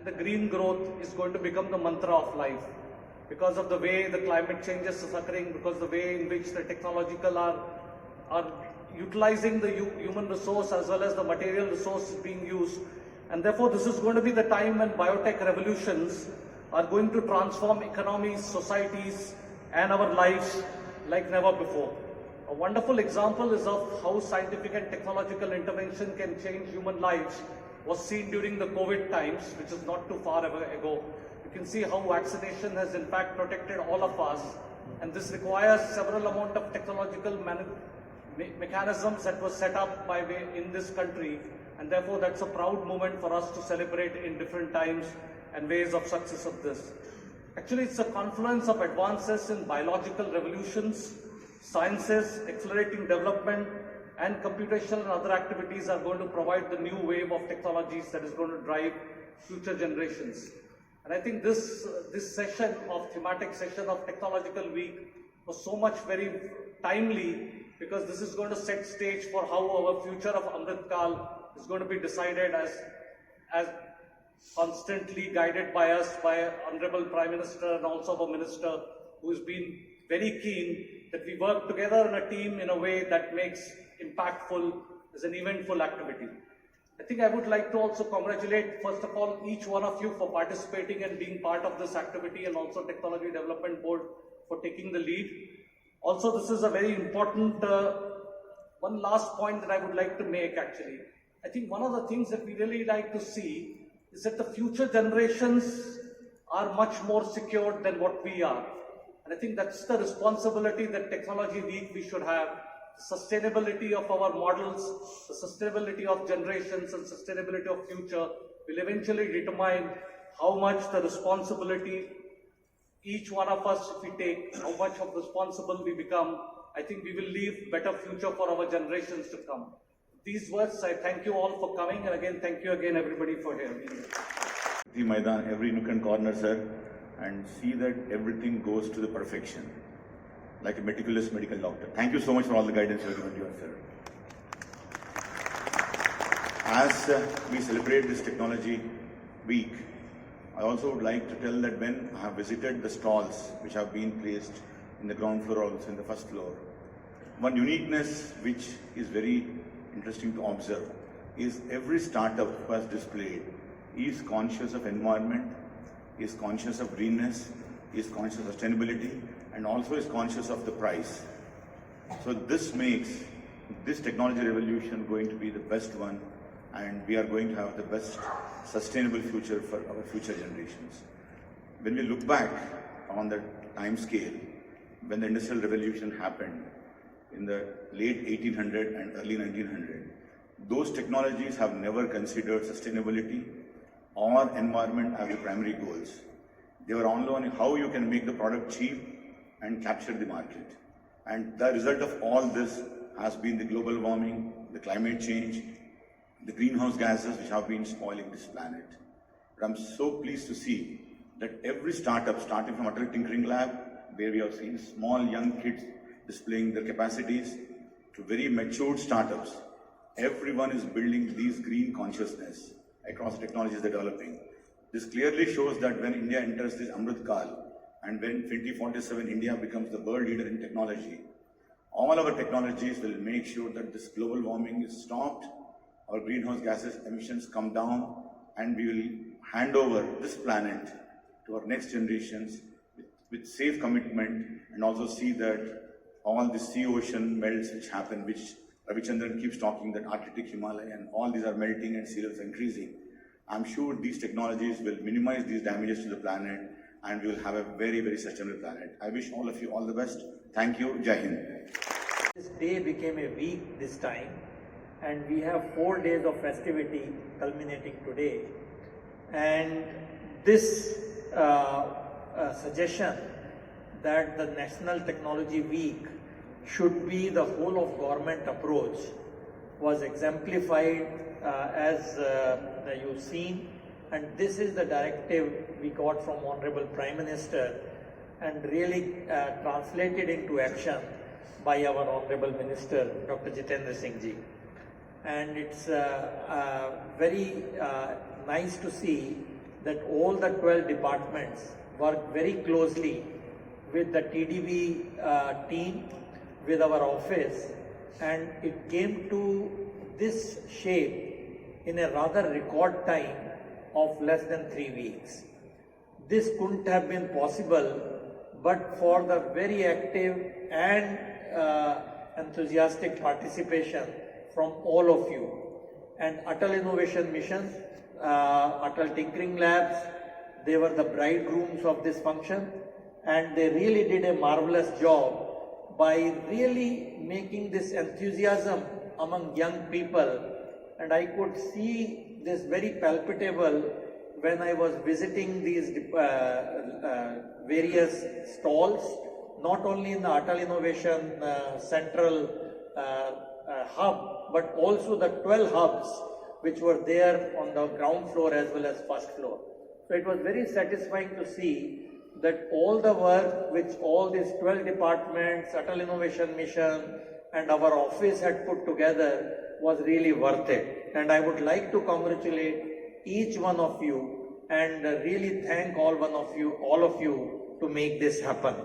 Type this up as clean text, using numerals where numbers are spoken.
the green growth is going to become the mantra of life because of the way the climate changes is occurring, because the way in which the technological are utilizing the human resource as well as the material resource is being used. And therefore, this is going to be the time when biotech revolutions are going to transform economies, societies, and our lives like never before. A wonderful example is of how scientific and technological intervention can change human lives was seen during the COVID times, which is not too far ago. You can see how vaccination has in fact protected all of us, and this requires several amount of technological mechanisms that were set up in this country, and therefore that's a proud moment for us to celebrate in different times and ways of success of this. Actually, it's a confluence of advances in biological revolutions, sciences, accelerating development, and computational and other activities are going to provide the new wave of technologies that is going to drive future generations. And I think this session of thematic session of Technological Week was so much very timely, because this is going to set stage for how our future of Amrit Kal is going to be decided as constantly guided by us, by Honorable Prime Minister and also our Minister, who has been very keen that we work together in a team in a way that makes impactful as an eventful activity. I think I would like to also congratulate, first of all, each one of you for participating and being part of this activity, and also Technology Development Board for taking the lead. Also, this is a very important, one last point that I would like to make actually. I think one of the things that we really like to see is that the future generations are much more secured than what we are. And I think that's the responsibility that Technology Week we should have. The sustainability of our models, the sustainability of generations and sustainability of future will eventually determine how much the responsibility each one of us, if we take, how much of responsible we become. I think we will leave better future for our generations to come. These words, I thank you all for coming, and again, thank you again everybody for hearing me. The Maidan, every nook and corner, sir, and see that everything goes to the perfection, like a meticulous medical doctor. Thank you so much for all the guidance you have given to us, sir. As we celebrate this Technology Week, I also would like to tell that when I have visited the stalls which have been placed in the ground floor, also in the first floor, one uniqueness which is very interesting to observe is every startup who has displayed is conscious of environment, is conscious of greenness, is conscious of sustainability, and also is conscious of the price. So this makes this technology revolution going to be the best one, and we are going to have the best sustainable future for our future generations. When we look back on the time scale, when the Industrial Revolution happened in the late 1800 and early 1900, those technologies have never considered sustainability or environment as the primary goals. They were only on how you can make the product cheap and capture the market. And the result of all this has been the global warming, the climate change, the greenhouse gases which have been spoiling this planet. But I'm so pleased to see that every startup, starting from Atal Tinkering Lab, where we have seen small young kids displaying their capacities, to very matured startups, everyone is building these green consciousness across the technologies they're developing. This clearly shows that when India enters this Amrit Kal, and when 2047 India becomes the world leader in technology, all our technologies will make sure that this global warming is stopped, our greenhouse gases emissions come down, and we will hand over this planet to our next generations with safe commitment, and also see that all the sea ocean melts which happen, which Jitendra keeps talking, that Arctic, Himalaya, and all these are melting and sea levels are increasing. I'm sure these technologies will minimize these damages to the planet, and we will have a very, very sustainable planet. I wish all of you all the best. Thank you. Jai Hind. This day became a week this time, and we have 4 days of festivity culminating today. And this suggestion that the National Technology Week should be the whole of government approach was exemplified as you've seen, and this is the directive we got from Honorable Prime Minister and really translated into action by our Honorable Minister, Dr. Jitendra Singh ji. And it's very nice to see that all the 12 departments worked very closely with the TDV team, with our office, and it came to this shape in a rather record time of less than 3 weeks. This couldn't have been possible but for the very active and enthusiastic participation from all of you. And Atal Innovation Mission, Atal Tinkering Labs, they were the bridegrooms of this function, and they really did a marvelous job by really making this enthusiasm among young people. And I could see this very palpable when I was visiting these various stalls, not only in the Atal Innovation Central hub, but also the 12 hubs which were there on the ground floor as well as first floor. So it was very satisfying to see that all the work which all these 12 departments, Atal Innovation Mission and our office had put together was really worth it. And I would like to congratulate each one of you and really thank all of you to make this happen.